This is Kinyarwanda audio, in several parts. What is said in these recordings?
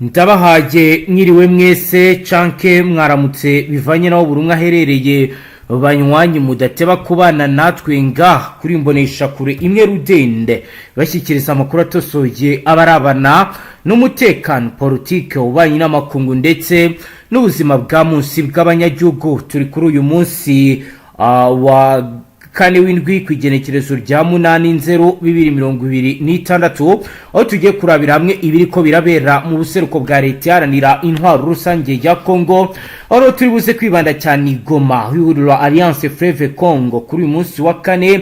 Ndabahaye mwiriwe mwese canke mwaramutse bivanye naho buri umwe aherereye banywanyi mudateba kubana natwe ngaha kuri mbonesha kure imwe rudende bashyikiriza amakuru atosoye abarabana n'umutekano politique ubanye n'amakungu ndetse n'ubuzima bwa munsi bw'abanyagihugu. Turi kuri uyu munsi wa kane w'indwi kwigenekerezo rya 8/0/2026 aho tugiye kurabira hamwe ibiriko birabera mu buseruko bwa leta yaranira intwaro rusange ya Congo, aho turi buze kwibanda cyane Goma y'ihuriro Alliance Fleuve Congo. Kuri uyu munsi wa kane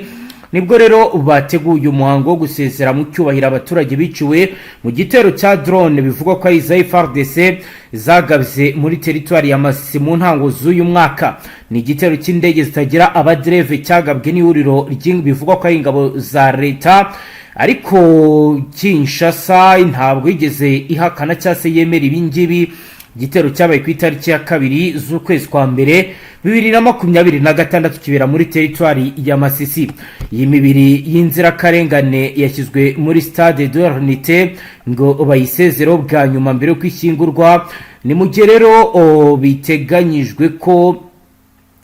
nibwo rero bateguye umuhango wo gusezera mu cyubahiro abaturage biciwe mu gitero cya drone bivugwa ko ari za Fardc zagabye muri territoire ya Masisi mu ntango z'uyu mwaka. Ni igitero cy'indege zitagira abadereve cyagabwe n'ihuriro bivugwa ko ari ingabo za leta, ariko Kinshasa ntabwo yigeze ihakana cyase yemera ibingibi. Igitero cyabaye ku itariki ya 2 z'ukwezi kwa mbere 2026 kibera muri territoire ya Masisi. Iyi mibiri y'inzirakarengane yashyizwe muri stade de l'Unité ngo bayisezero bwa nyuma mbere yo kwishyingurwa. Ni mu gihe rero biteganyijwe ko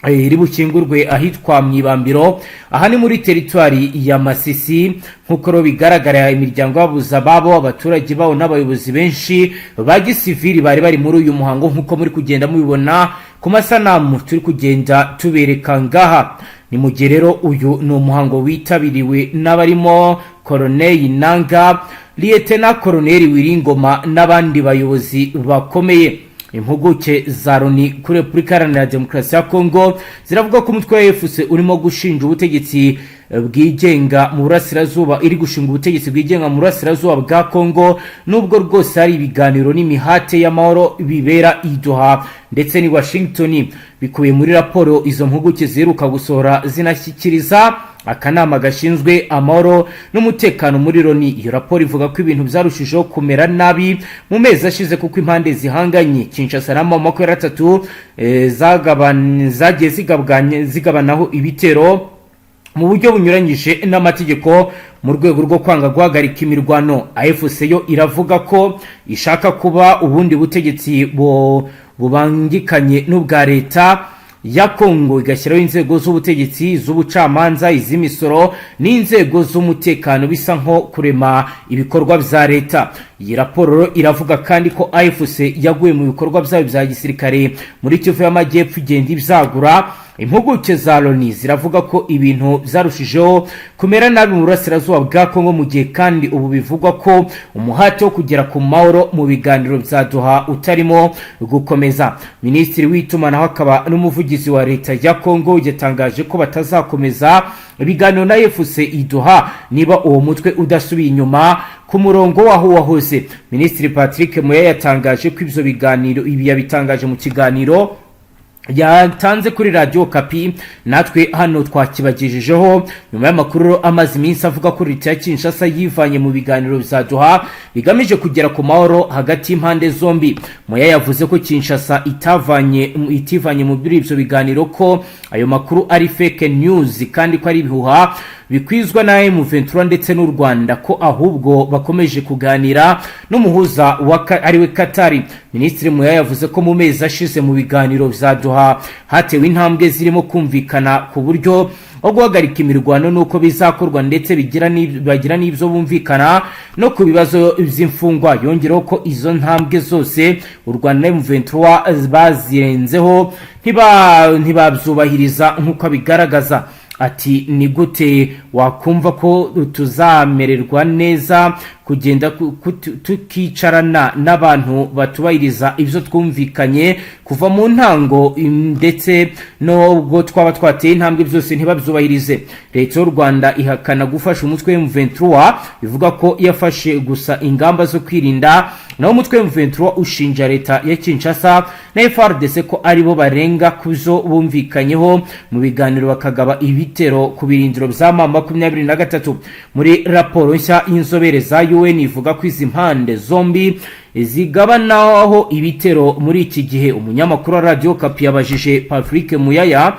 iri bukingurwe ahitwa mwibambiro aha ni muri territoire ya Masisi. Nkuko ro bigaragara imiryango yabuza babo abaturage bawo n'abayobozi benshi ba gisivili bari muri uyu muhango nkuko muri kugenda mubibona ku masanamu turi kugenda tubereka ngaha. Ni mu gihe rero uyu ni umuhango witabiriwe n'abarimo Colonel Nanga, Lieutenant Colonel Wiringoma n'abandi bayobozi bakomeye. Impuguke za Loni kuri Repubulika Iharanira Demokarasi ya Congo ziravuga ko umutwe wa FC urimo gushinja ubutegetsi bwigenga mu burasirazuba iri gushinga ubutegetsi bwigenga mu burasirazuba bwa Congo, nubwo rwose ari ibiganiro n'imihate y'amahoro bibera i Doha ndetse ni Washington. Bikubiye muri raporo izo mpuguke ziheruka gusohora zinashyikiriza akanama gashinzwe amahoro n'umutekano muri Loni. Iyo raporo ivuga ko ibintu byarushijeho kumera nabi mu mezi ashize kuko impande zihanganye Kinshasa na Mamako 3 zagiye zigabanaho ibitero mu buryo bunyuranyije n'amategeko mu rwego rwo kwanga guhagarika imirwano. AFC yo iravuga ko ishaka kuba ubundi butegetsi bubangikanye n'ubwa leta ya Congo, igashyiraho inzego z'ubutegetsi z'ubucamanza, iz'imisoro n'inzego z'umutekano bisa nko kurema ibikorwa bya leta. Iyi raporo iravuga kandi ko AFC yaguye mu bikorwa byayo bya gisirikare muri Kivu y'Amajyepfo igenda ibyagura. Impuguke za Loni ziravuga ko ibintu byarushijeho kumera nabi mu burasirazuba bwa Congo mu gihe kandi ubu bivugwa ko umuhate wo kugera ku mahoro mu biganiro bya Doha utarimo gukomeza. Minisitiri w'itumanaho akaba n'umuvugizi wa leta ya Congo yatangaje ko batazakomeza ibiganiro na AFC i Doha niba uwo mutwe udasubiye inyuma ku murongo waho wahoze. Minisitiri Patrick Moya yatangaje ko ibyo biganiro yabitangaje mu kiganiro yatanze kuri Radio Kapi, natwe hano twakibagejejeho nyuma y'amakuru amazi iminsi avuga ko leta ya Kinshasa yivanye mu biganiro bya Doha bigamije kugera ku mahoro hagati y'impande zombi. Moya yavuze ko Kinshasa itivanye mu ibyo biganiro, ko ayo makuru ari fake news kandi ko ari ibihuha bikwizwa na M23 ndetse n'u Rwanda, ko ahubwo bakomeje kuganira n'umuhuza ariwe Katari. Minisitiri Moya yavuze ko mu mezi ashize mu biganiro bya Doha hatewe intambwe zirimo kumvikana ku buryo wo guhagarika imirwano nuko bizakorwa ndetse bagira n'ibyo bumvikana no ku bibazo by'imfungwa. Yongeraho ko izo ntambwe zose u Rwanda na M23 bazirenzeho ntibabyubahiriza nk'uko bigaragaza. Ati ni gute wakumva ko tuzamererwa neza kugenda tukicarana n'abantu batubahiriza ibyo twumvikanye kuva mu ntango ndetse nubwo twaba twateye intambwe byose ntibabyubahirize. Leta y'u Rwanda ihakana gufasha umutwe M23 bivuga ko yafashe gusa ingamba zo kwirinda, naho umutwe M23 ushinja leta ya Kinshasa na Fardc ko aribo barenga kuzo bumvikanyeho mu biganiro bakagaba ibitero ku birindiro bya 23. Muri raporo nshya y'inzobere za UN ivuga ko izi mpande zombi zigabanaho ibitero muri iki gihe. Umunyamakuru wa Radio Kapi yabajije Patrick Muyaya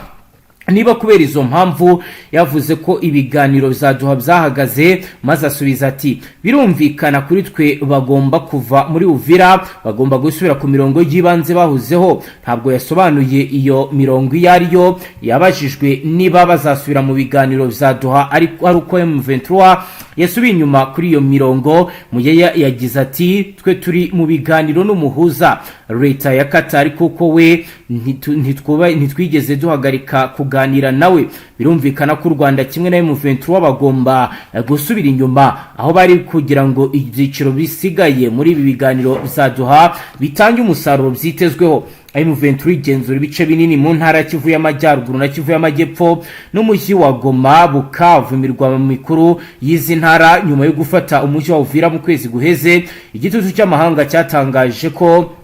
niba kubera izo mpamvu yavuze ko ibiganiro bizaduha byahagaze, maze asubiza ati birumvikana kuri twe bagomba kuva muri Uvira, bagomba gusubira ku mirongo y'ibanze bahuzeho. Ntabwo yasobanuye iyo mirongo iyo ariyo. Yabajijwe niba bazasubira mu biganiro bizaduha ari uko M23 yasubiye inyuma kuri iyo mirongo, Muyeya yagize ati twe turi mu biganiro n'umuhuza leta ya Qatar, kuko we ntitwigeze duhagarika kuganira nawe. Birumvikana ko u Rwanda kimwe na M23 bagomba gusubira inyuma aho bari kugira ngo ibyiciro bisigaye muri ibi biganiro bizaduha bitange umusaruro byitezweho. M23 igenzura ibice binini mu ntara ya Kivu y'Amajyaruguru na Kivu y'Amajyepfo n'umujyi wa Goma, Bukavu, imirwa mikuru y'izi ntara nyuma yo gufata umujyi wa Uvira mu kwezi guheze. Igitutu cy'amahanga cyatangaje ko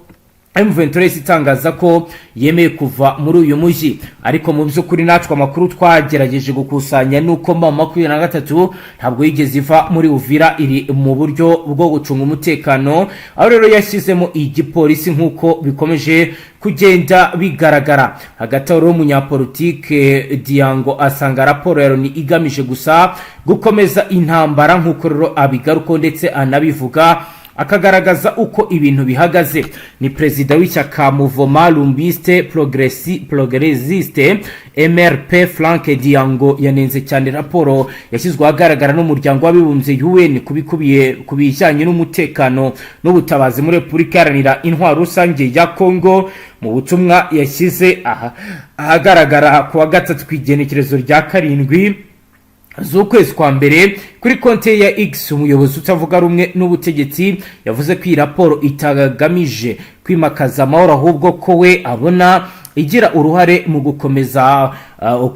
M23 itangaza ko yemeye kuva muri uyu mujyi, ariko mu by'ukuri natwe amakuru twagerageje gukusanya nuko M23 ntabwo yigeze iva muri Uvira, iri mu buryo bwo gucunga umutekano, aho rero yashyizemo igipolisi nk'uko bikomeje kugenda bigaragara. Hagati aho umunyapolitike Diango asanga raporo ya Loni igamije gusa gukomeza intambara nk'uko rero abigaruko ndetse anabivuga, akagaragaza uko ibintu bihagaze. Ni perezida w'ishyaka Mouvement Lumbiste Progressiste MRP Frank Diango yanenze cyane raporo yashyizwe ahagaragara n'umuryango w'abibumbye UN ku bijyanye n'umutekano n'ubutabazi muri Repubulika Iharanira Intwaro Rusange ya Kongo. Mu butumwa yashyize ahagaragara ku wa gatatu kw'igenekerezo rya 7 z'ukwezi kwa mbere kuri konti ya X, umuyobozi utavuga rumwe n'ubutegetsi yavuze ko iyi raporo itagamije kwimakaza amahoro, ahubwo ko we abona igira uruhare mu gukomeza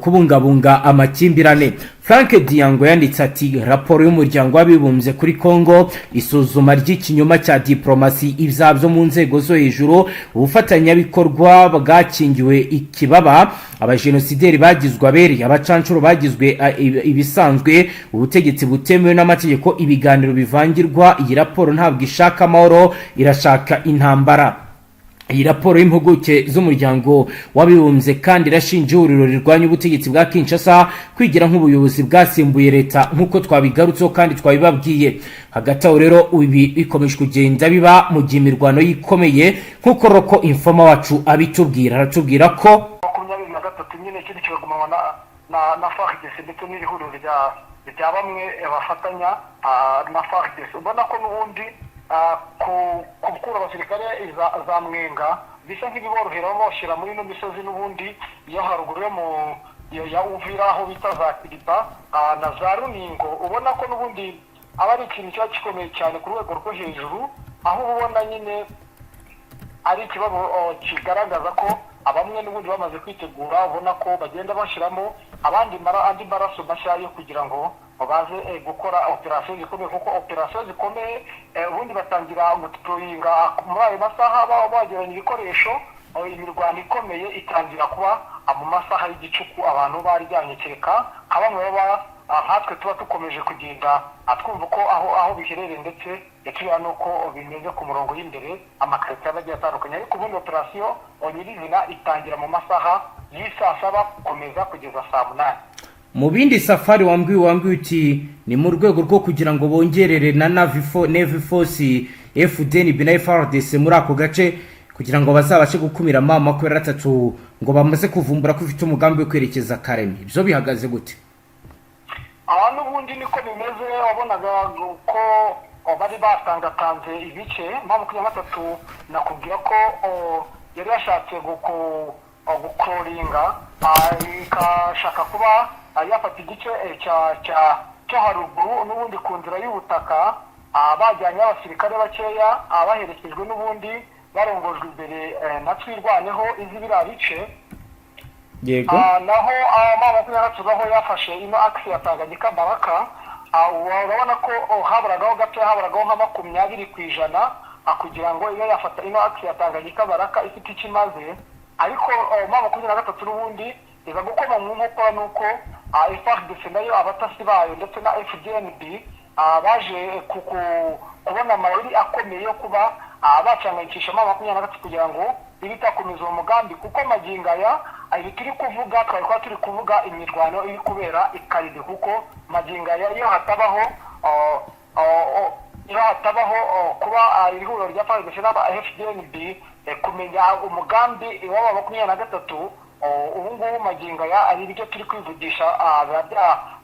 kubungabunga amakimbirane. Frank Diango yanditse ati raporo y'umuryango w'abibumbye kuri Kongo isuzuma ry'ikinyoma cya diplomasi, ibyabyo mu nzego zo hejuru, ubufatanyabikorwa bwakingiwe ikibaba, abajenosideri bagizwe abere, abacancuro bagizwe ibisanzwe, ubutegetsi butemewe n'amategeko, ibiganiro bivangirwa. Iyi raporo ntabwo ishaka amahoro, irashaka intambara. Iyi raporo y'impuguke z'umuryango w'abibumbye kandi irashinja ihuriro rirwanya ubutegetsi bwa Kinshasa kwigira nk'ubuyobozi bwasimbuye leta nk'uko twabigarutseho kandi twabibabwiye. Hagati aho rero ibi bikomeje kugenda biba mu gihe imirwano yikomeye nk'uko roko informa wacu abitubwira. Aratubwira ko 23 nyine kindi kigagumana na Fardc ndetse n'ihuriro rya bamwe bafatanya na Fardc. Ubona ko n'ubundi kukura abasirikare za mwenga bisa nk'ibiborohera boshyira muri ino misozi n'ubundi iyo haruguru ya Uvira aho bita za Kiriba na za Runingo. Ubona ko n'ubundi aba ari ikintu kiba gikomeye cyane ku rwego rwo hejuru, aho ubona nyine ari ikibazo kigaragaza ko abamwe n'ubundi bamaze kwitegura, ubona ko bagenda bashyiramo andi maraso mashya yo kugira ngo baze gukora operasiyo zikomeye, kuko operasiyo zikomeye ubundi batangira gutoroyinga muri ayo masaha bageranya ibikoresho. Imirwano ikomeye itangira kuba mu masaha y'igicuku abantu baryamye, kereka bamwe baba nkatwe tuba dukomeje kugenda twumva ko aho biherereye ndetse turiya nuko bimeze ku murongo y'imbere amakarita agiye atandukanye. Ariko ubundi operasiyo nyirizina itangira mu masaha y'isaa 7 gukomeza kugeza saa 8. Mu bindi safari wambwiye uti ni mu rwego rwo kugira ngo bongerere na Navy Force Fdnb na Fardc muri ako gace kugira ngo bazabashe gukumira M23 ngo bamaze kuvumbura ko ufite umugambi wo kwerekeza Karemi. Ibyo bihagaze gute? Abantu ubundi niko bimeze, wabonaga ko bari batangatanze ibice M23 nakubwira ko yari yashatse gukoringa ikashaka kuba yafata igice cyo haruguru n'ubundi ku nzira y'ubutaka, bajyanye abasirikare bakeya baherekejwe n'ubundi barongojwe imbere na twirwaneho izi biriya bice. Yego. Naho M23 aho yafashe ino axe ya Tanganyika Baraka, urabona ko haburagaho gato, haburagaho nka 20% kugira ngo iyo yafata ino axe ya Tanganyika Baraka ifite ikimaze. Ariko M23 n'ubundi iza gukoma mu nkokora nuko Fardc nayo abatasi bayo ndetse na Fdnb baje kubona amayeri akomeye yo kuba bacanganyikisha M23 kugira ngo ibitakomeza uwo mugambi kuko magingo aya ibi turi kuvuga twari turi kuvuga imirwano iri kubera ikaride kuko magingo aya iyo hatabaho kuba iri huriro rya Fardc n'aba Fdnb kumenya umugambi w'aba 23 ubu ngubu magingo aya ari byo turi kwivugisha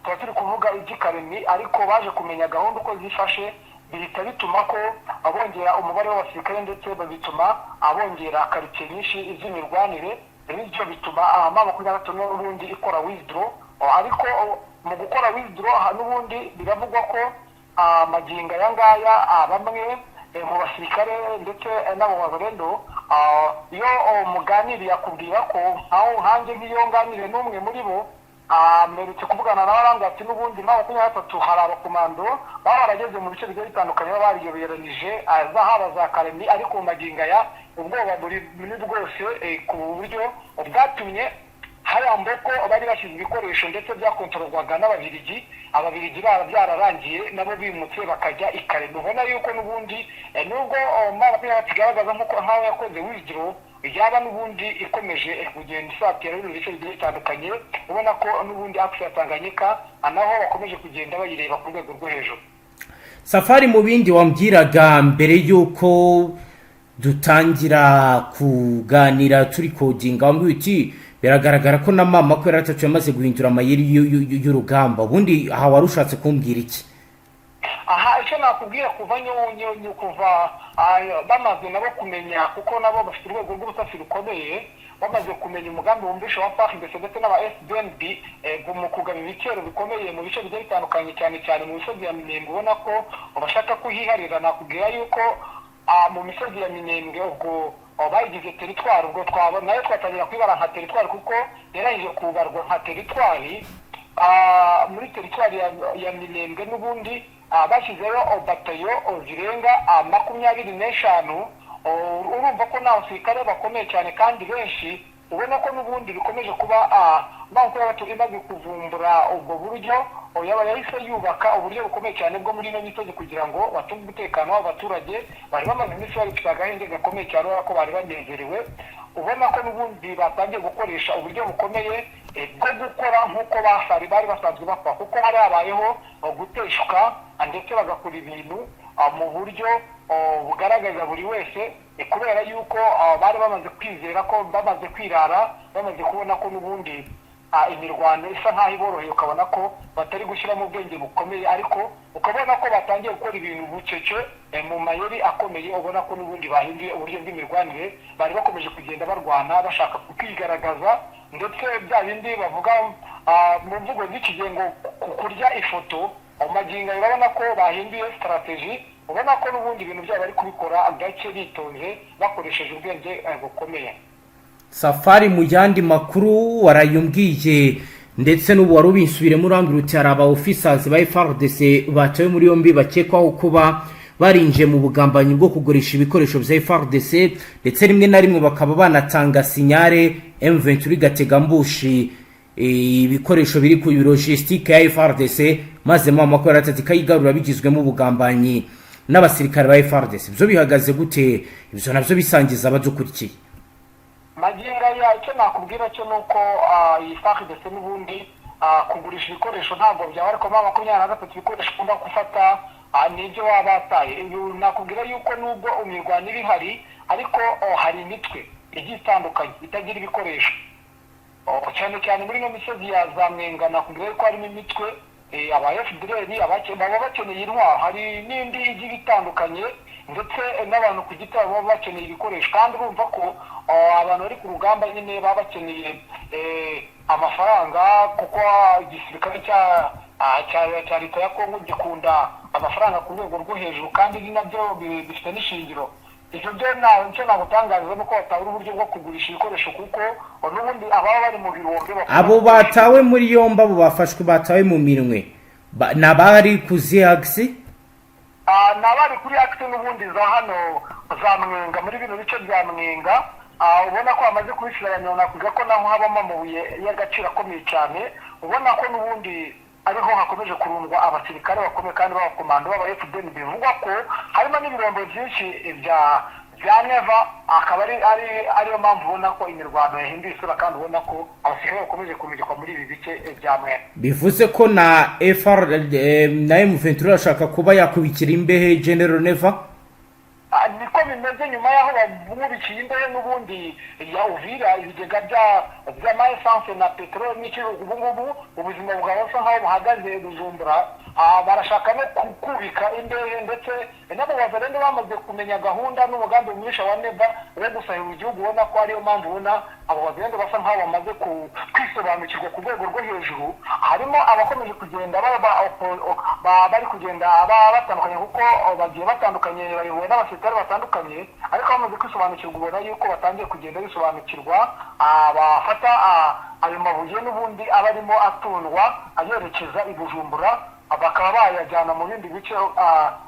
tuba turi kuvuga iby'ikaremi ariko baje kumenya gahunda uko zifashe bihita bituma ko abongera umubare w'abasirikare ndetse babituma abongera karitsiye nyinshi z'imirwanire bityo bituma M23 n'ubundi ikora withdraw ariko mu gukora withdraw n'ubundi biravugwa ko magingo aya ngaya bamwe mu basirikare ndetse n'abo babarendo iyo muganiriye akubwira ko hanjye nk'iyo nganire n'umwe muri bo mperutse kuvugana na baranga ati n'ubundi M23 hari abakomando baba barageze mu bice bigiye bitandukanye baba bariyoberanije haba za karemi ariko mu magingo aya ubwoba buri bwose ku buryo bwatumye hayambo ko bari bashyize ibikoresho ndetse byakontororwaga n'ababirigi ababirigi byararangiye nabo bimutse bakajya ikaremi ubona yuko n'ubundi nubwo M23 kigaragaza nk'aho yakoze withdraw yaba n'ubundi ikomeje kugenda isatira ibintu bice bigiye bitandukanye ubona ko n'ubundi axe yatanganyika naho bakomeje kugenda bayireba ku rwego rwo hejuru. Safari mu bindi wambwiraga mbere yuko dutangira kuganira turi kodinga wambwiye uti biragaragara ko na mama ko yaratatu yamaze guhindura amayeri y'urugamba ubundi aha warushatse kumbwira iki? Icyo nakubwira kuva nyonyo kuva bamaze nabo kumenya kuko nabo bafite urwego rw'ubutasi rukomeye bamaze kumenya umugambi wumvisha wa Fardc ndetse n'aba Fdnb mu kugaba ibitero bikomeye mu bice bigiye bitandukanye cyane mu misozi ya Minembwe ubona ko bashaka kuhiharira nakubwira yuko mu misozi ya Minembwe ubwo bayigize teritwari ubwo twabona nayo twatangira kwibara nka teritwari kuko yarangije kubarwa nka teritwari muri teritwari ya Minembwe n'ubundi bashyizeho batayo zirenga 25 urumva ko nta basirikare bakomeye cyane kandi benshi ubona ko n'ubundi bikomeje kuba M23 imaze kuvumbura ubwo buryo yaba yahise yubaka uburyo bukomeye cyane bwo muri ino misozi kugira ngo batunge umutekano w'abaturage bari bamaze iminsi bari ku gahenge gakomeye cyane ko bari banezerewe ubona ko n'ubundi batangiye gukoresha uburyo bukomeye bwo gukora nk'uko bari basanzwe bakora kuko hari habayeho guteshwa ndetse bagakora ibintu mu buryo bugaragaza buri wese kubera yuko bari bamaze kwizera ko bamaze kwirara bamaze kubona ko n'ubundi imirwano isa nkaho iboroheye ukabona ko batari gushyiramo ubwenge bukomeye ariko ukabona ko batangiye gukora ibintu bucece mu mayeri akomeye ubona ko n'ubundi bahinduye uburyo bw'imirwanire bari bakomeje kugenda barwana bashaka kwigaragaza ndetse bya bindi bavuga mu mvugo z'iki gihe ngo kurya ifoto magingo urabona ko bahinduye strategy ubona ko n'ubundi ibintu byabo bari kubikora gake bitonze bakoresheje ubwenge bukomeye. Safari mu yandi makuru warayumbwiye ndetse n'ubu wari ubinsubiremo urambwira uti hari aba officers ba Fardc bacawe muri yombi bakekwaho kuba barinje mu bugambanyi bwo kugurisha ibikoresho bya Fardc ndetse rimwe na rimwe bakaba banatanga sinyare M23 gategambushi ibikoresho biri ku logistique ya Fardc maze mu makuru atati kayigarura bigizwemo ubugambanyi n'abasirikare ba Fardc byo bihagaze gute ibyo navyo bisangiza abadukurikiye? Magingo ya icyo nakubwira cyo nuko iyi Fardc n'ubundi kugurisha ibikoresho ntabwo byaba ariko M23 ibikoresho kunda gufata nibyo wabataye nakubwira yuko nubwo umirwano iri hari ariko hari imitwe igiye itandukanye itagira ibikoresho cyane cyane muri no misozi ya Zamwenga nakubwira ko harimo imitwe aba FDLR baba bakeneye intwaro hari n'indi igiye itandukanye ndetse n'abantu ku giti baba bakeneye ibikoresho kandi urumva ko abantu bari ku rugamba nyine baba bakeneye amafaranga kuko igisirikare cya leta ya Kongo gikunda amafaranga ku rwego rwo hejuru kandi ni nabyo bifite n'ishingiro. Icyo byo nicyo nagutangaza nuko batawuri uburyo bwo kugurisha ibikoresho kuko n'ubundi ababa bari mu birombe abo batawe muri yomba abo bafashwe batawe mu minwe nabari kuzi axe nabari kuri axe n'ubundi za hano za Mwenga muri bino bice bya Mwenga ubona ko amaze kubisiranya nakuga ko naho habamo amabuye y'agaciro akomeye cyane ubona ko n'ubundi ariho hakomeje kurundwa abasirikare bakomeye kandi b'abakomando b'aba Fdnb bivugwa ko harimo n'ibirombo byinshi Gen.Neva akaba ariyo mpamvu ubona ko imirwano yahinduye isura kandi ubona ko abasirikare bakomeje kumurikwa muri ibi bice bya Mwene. Bivuze ko na na M23 ashaka kuba yakubikira imbehe Gen.Neva. Niko bimeze nyuma yaho bamubikiye imbehe n'ubundi ya Uvira ibigega by'ama essence na petrol n'icyo ubu ngubu ubuzima bwawe busa nkaho buhagaze Bujumbura. Barashaka no kubika imbehe ndetse nabo bazarende bamaze kumenya gahunda n'umugambi mwisha wa Neva we gusahira igihugu ubona ko ariyo mpamvu ubona abo bazarende basa nkaho bamaze kwisobanukirwa ku rwego rwo hejuru. Harimo abakomeje kugenda bari kugenda batandukanye kuko bagiye batandukanye bayobowe n'abasirikare batandukanye, ariko bamaze kwisobanukirwa ubona yuko batangiye kugenda bisobanukirwa bafata ayo mabuye n'ubundi aba arimo atundwa ayerekeza i Bujumbura, bakaba bayajyana mu bindi bice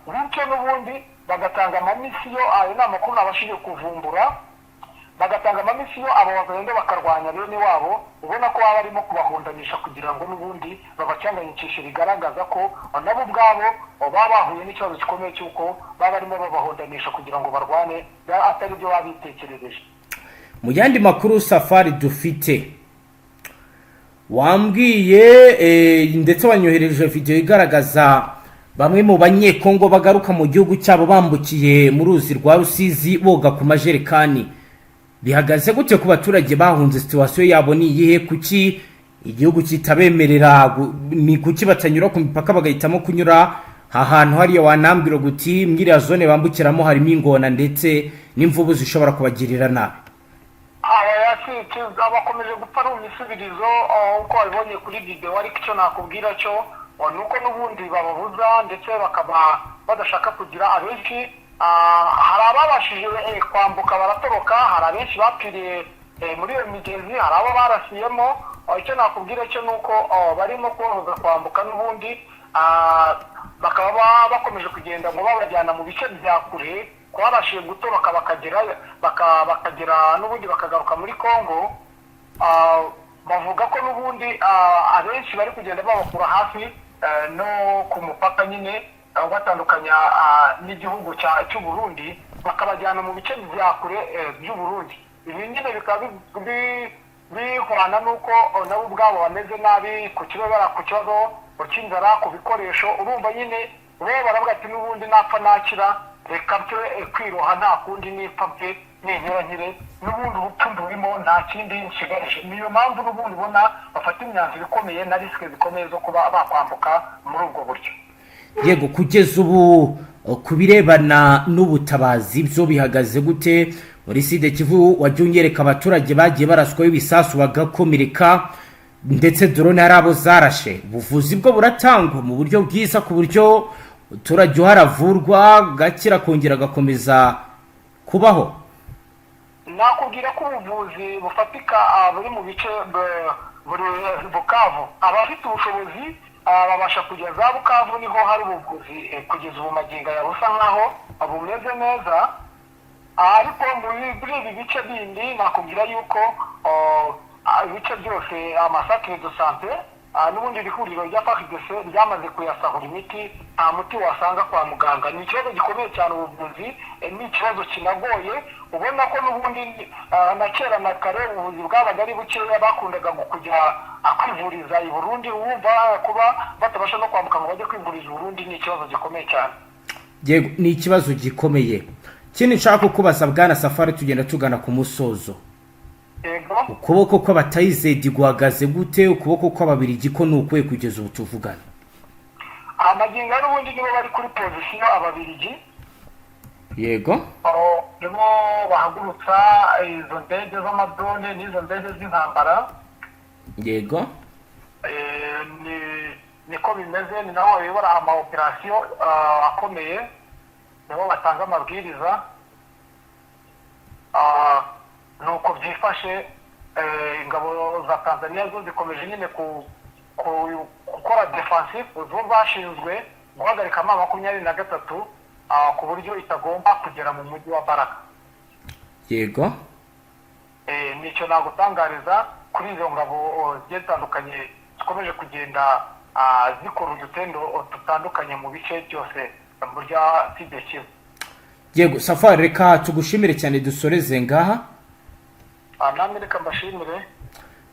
bityo n'ubundi bagatanga amamisiyo. Ayo ni amakuru nabashije kuvumbura, bagatanga amamisiyo abo bagenda bakarwanya bene wabo, ubona ko baba barimo kubahundanisha kugira ngo n'ubundi babacanganyikishe, bigaragaza ko nabo ubwabo baba bahuye n'ikibazo gikomeye cy'uko baba barimo babahundanisha kugira ngo barwane atari byo babitekerereje. Mu yandi makuru Safari dufite wambwiye ndetse wanyohereje video igaragaza bamwe mu banyekongo bagaruka mu gihugu cyabo bambukiye mu ruzi rwa Rusizi boga ku majerekani. Bihagaze gute ku baturage bahunze? Situation yabo ni iyihe? Kuki igihugu kitabemerera? Ni kuki batanyura ku mipaka bagahitamo kunyura ahantu hariya wanambwira guti mwiriya zone bambukiramo harimo ingona ndetse n'imvubu zishobora kubagirira nabi? Abakomeje gupfa ari imisubirizo uko babibonye kuri video, ariko icyo nakubwira cyo nuko n'ubundi bababuza ndetse bakaba badashaka kugira abenshi. Hari ababashije kwambuka baratoroka, hari abenshi bapfiriye muri iyo migezi, hari abo barasiyemo. Icyo nakubwira cyo nuko barimo kubabuza kwambuka n'ubundi bakaba bakomeje kugenda ngo babajyana mu bice bya kure, kwabashije gutoroka bakagera n'ubundi bakagaruka muri Kongo. Bavuga ko n'ubundi abenshi bari kugenda babakura hafi no ku mupaka nyine batandukanya n'igihugu cy'u Burundi, bakabajyana mu bice bya kure by'u Burundi. Ibi nyine bikaba bihorana n'uko nabo ubwabo bameze nabi ku kibazo cy'inzara, ku bikoresho. Urumva nyine bo baravuga ati n'ubundi napfa nakira reka byo kwiroha nta kundi nipfa bye nkire n'ubundi ubupfu burimo nta kindi nshigaje. Niyo mpamvu n'ubundi ubona bafata imyanzuro ikomeye na risike zikomeye zo kuba bakwambuka muri ubwo buryo. Yego, kugeza ubu kubirebana n'ubutabazi byo bihagaze gute? Muri Sud Kivu wajya unyereka abaturage bagiye baraswaho ibisasu bagakomereka ndetse drone hari abo zarashe. Ubuvuzi bwo buratangwa mu buryo bwiza ku buryo umuturage uharavurwa gakira kongera gakomeza kubaho? Nakubwira ko ubuvuzi bufatika buri mu bice buri Bukavu. Abafite ubushobozi babasha kujya za Bukavu, niho hari ubuvuzi kugeza ubu magingo ya busa nkaho bumeze neza. Ariko muri ibi bice bindi nakubwira yuko ibice byose amasakire de sante n'ubundi ihuriro rya Fardc ryamaze kuyasahura imiti, nta muti wasanga kwa muganga. Ni ikibazo gikomeye cyane ubuvuzi, ni ikibazo kinagoye. Ubona ko n'ubundi na kera na kare ubuvuzi bwabaga ari bukeya, bakundaga kujya kwivuriza i Burundi. Wumva kuba batabasha no kwambuka ngo bajye kwivuriza i Burundi ni ikibazo gikomeye cyane. Yego, ni ikibazo gikomeye. Kindi nshaka kubaza Bwana Safari, tugenda tugana ku musozo. Ukuboko kw'abatayizedi guhagaze gute? Ukuboko kw'ababirigi ko nukuye kugeza ubu tuvugana? Amagingo n'ubundi nibo bari kuri position ababirigi. Yego, nibo bahagurutsa izo ndege z'amadrone n'izo ndege z'intambara. Yego, niko bimeze. Ni naho bayobora ama operation akomeye, nibo batanga amabwiriza. Nuko byifashe. Ingabo za Tanzania zo zikomeje nyine gukora defensive, zo bashinzwe guhagarika M23 ku buryo itagomba kugera mu mujyi wa Baraka. Yego, nicyo nagutangariza kuri izo ngabo zitandukanye zikomeje kugenda zikora udutendo dutandukanye mu bice byose burya Sud Kivu. yego Safari reka tugushimire cyane dusoreze ngaha. namwe reka mbashimire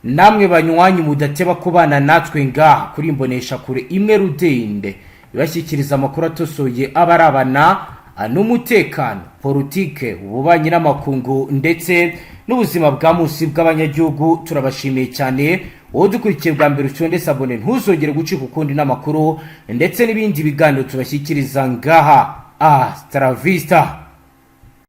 Namwe banywanyi mudateba kubana natwe ngaha kuri imbonesha kure imwe rudende ibashyikiriza amakuru atosoye abarabana n'umutekano, politike, ububanyi n'amakungu ndetse n'ubuzima bwa munsi bw'abanyagihugu. Turabashimiye cyane wowe dukurikiye bwa mbere uconde sabone ntuzongere gucika ukundi n'amakuru ndetse n'ibindi biganiro tubashyikiriza ngaha. Hasta la vista.